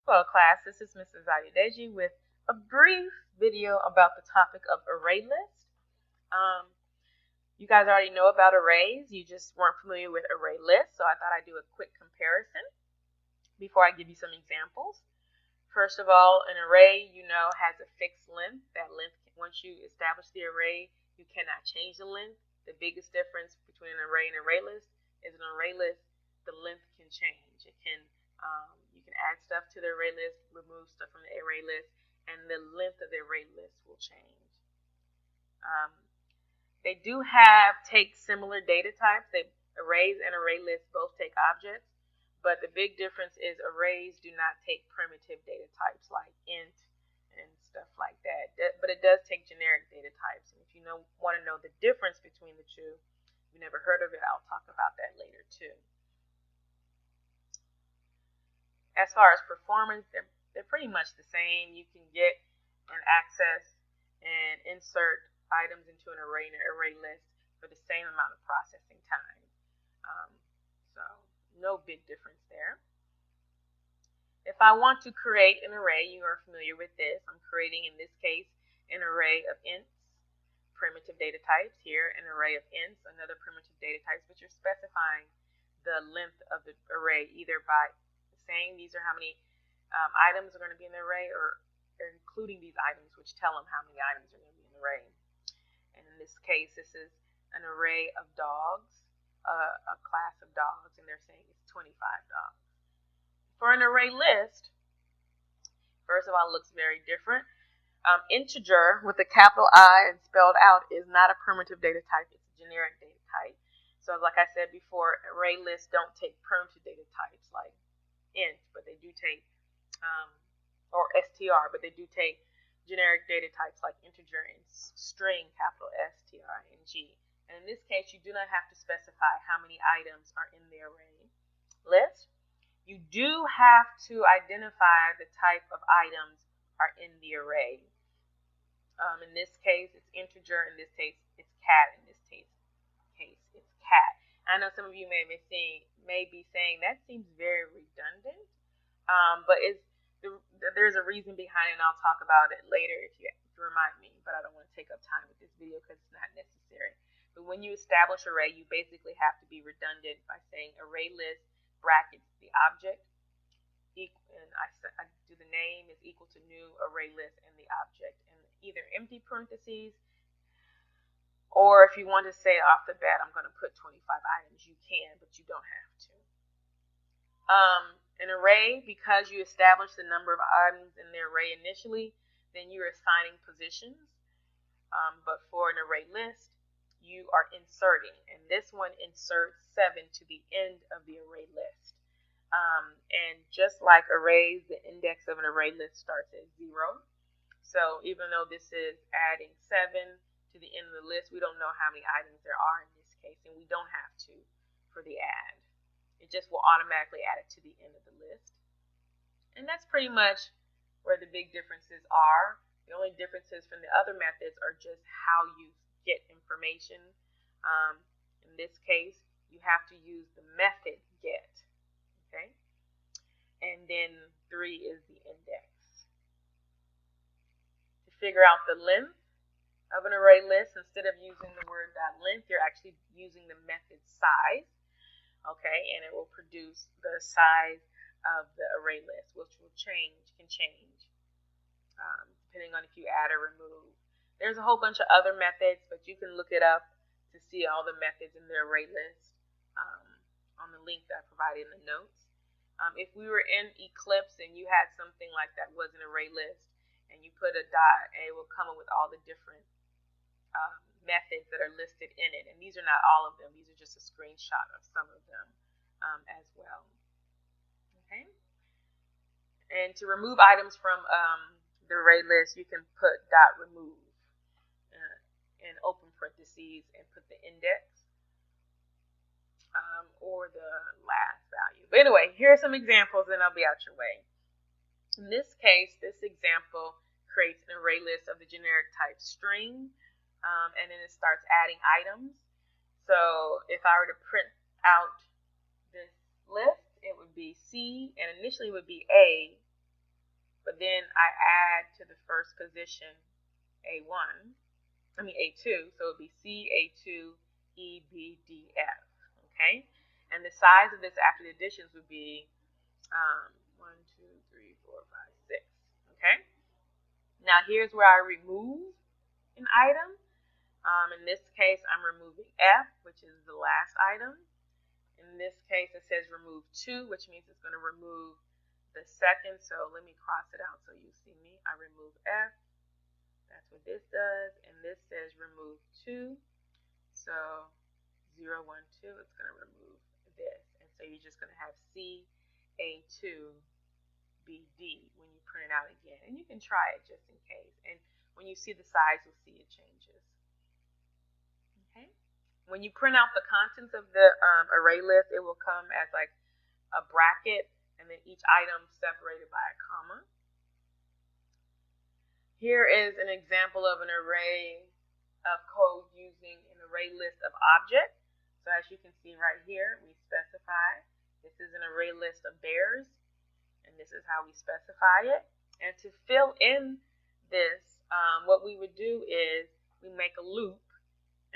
Hello class, this is Mrs. Ayodeji with a brief video about the topic of array list. You guys already know about arrays, you just weren't familiar with array lists, so I thought I'd do a quick comparison before I give you some examples. First of all, an array, has a fixed length. That length, once you establish the array, you cannot change the length. The biggest difference between an array and array list is an array list, the length can change. You can add stuff to the array list, remove stuff from the array list, and the length of the array list will change. They do take similar data types. Arrays and array lists both take objects, but the big difference is arrays do not take primitive data types like int and stuff like that. But it does take generic data types. And if you want to know the difference between the two, if you've never heard of it, I'll talk about that later too. As far as performance, they're pretty much the same. You can get and access and insert items into an array and an array list for the same amount of processing time. So no big difference there. If I want to create an array, you are familiar with this. I'm creating, in this case, an array of ints, primitive data types. Here, an array of ints, another primitive data types, but you're specifying the length of the array either by saying these are how many items are going to be in the array, or including these items, which tell them how many items are going to be in the array. And in this case, this is an array of dogs, a class of dogs, and they're saying it's 25 dogs. For an array list, first of all, it looks very different. Integer with a capital I and spelled out is not a primitive data type, it's a generic data type. So like I said before, array lists don't take primitive data types like int, but they do take, or str, but they do take generic data types like integer and string, capital string. And in this case, you do not have to specify how many items are in the array list. You do have to identify the type of items are in the array. In this case, it's integer. In this case, it's cat. In this case, it's cat. I know some of you may be saying that seems very redundant, but there's a reason behind it, and I'll talk about it later if you remind me, but I don't want to take up time with this video because it's not necessary. But when you establish array, you basically have to be redundant by saying array list brackets the object, and I do the name is equal to new array list and the object, and either empty parentheses, or if you want to say off the bat, I'm going to put 25 items, you can, but you don't have to. An array, because you establish the number of items in the array initially, then you're assigning positions. But for an array list, you are inserting, and this one inserts 7 to the end of the array list. And just like arrays, the index of an array list starts at 0. So even though this is adding 7 to the end of the list, we don't know how many items there are in this case, and we don't have to for the add. It just will automatically add it to the end of the list. And that's pretty much where the big differences are. The only differences from the other methods are just how you get information. In this case, you have to use the method get. Okay? And then 3 is the index. To figure out the length of an array list, instead of using the word .length, you're actually using the method size. Okay, and it will produce the size of the array list, which can change depending on if you add or remove. There's a whole bunch of other methods, but you can look it up to see all the methods in the array list on the link that I provided in the notes. If we were in Eclipse and you had something like that was an array list, and you put a dot, and it will come up with all the different methods that are listed in it. And these are not all of them. These are just a screenshot of some of them as well. Okay. And to remove items from the array list, you can put .remove in open parentheses and put the index or the last value. But anyway, here are some examples, and I'll be out your way. In this case, this example creates an array list of the generic type string. And then it starts adding items. So if I were to print out this list, it would be C, and initially it would be A, then I add to the first position A2, so it would be C, A2, E, B, D, F, okay? And the size of this after the additions would be 1, 2, 3, 4, 5, 6, okay? Now here's where I remove an item. In this case, I'm removing F, which is the last item. In this case, it says remove 2, which means it's going to remove the second. So let me cross it out so you see me. I remove F. That's what this does. And this says remove 2. So 0, 1, 2, it's going to remove this. And so you're just going to have C, A2, B, D when you print it out again. And you can try it just in case. And when you see the size, you'll see it changes. Okay. When you print out the contents of the array list, it will come as like a bracket and then each item separated by a comma. Here is an example of an array of code using an array list of objects. So as you can see right here, we specify this is an array list of bears, and this is how we specify it. And to fill in this, what we would do is we make a loop.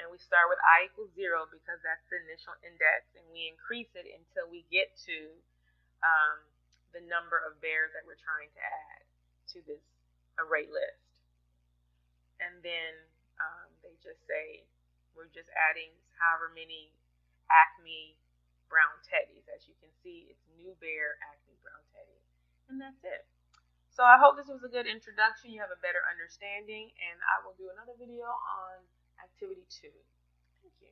And we start with I equals 0 because that's the initial index, and we increase it until we get to the number of bears that we're trying to add to this array list. And then they just say we're just adding however many Acme brown teddies. As you can see, it's new bear Acme brown teddy, and that's it. So I hope this was a good introduction. You have a better understanding, and I will do another video on Activity 2. Thank you.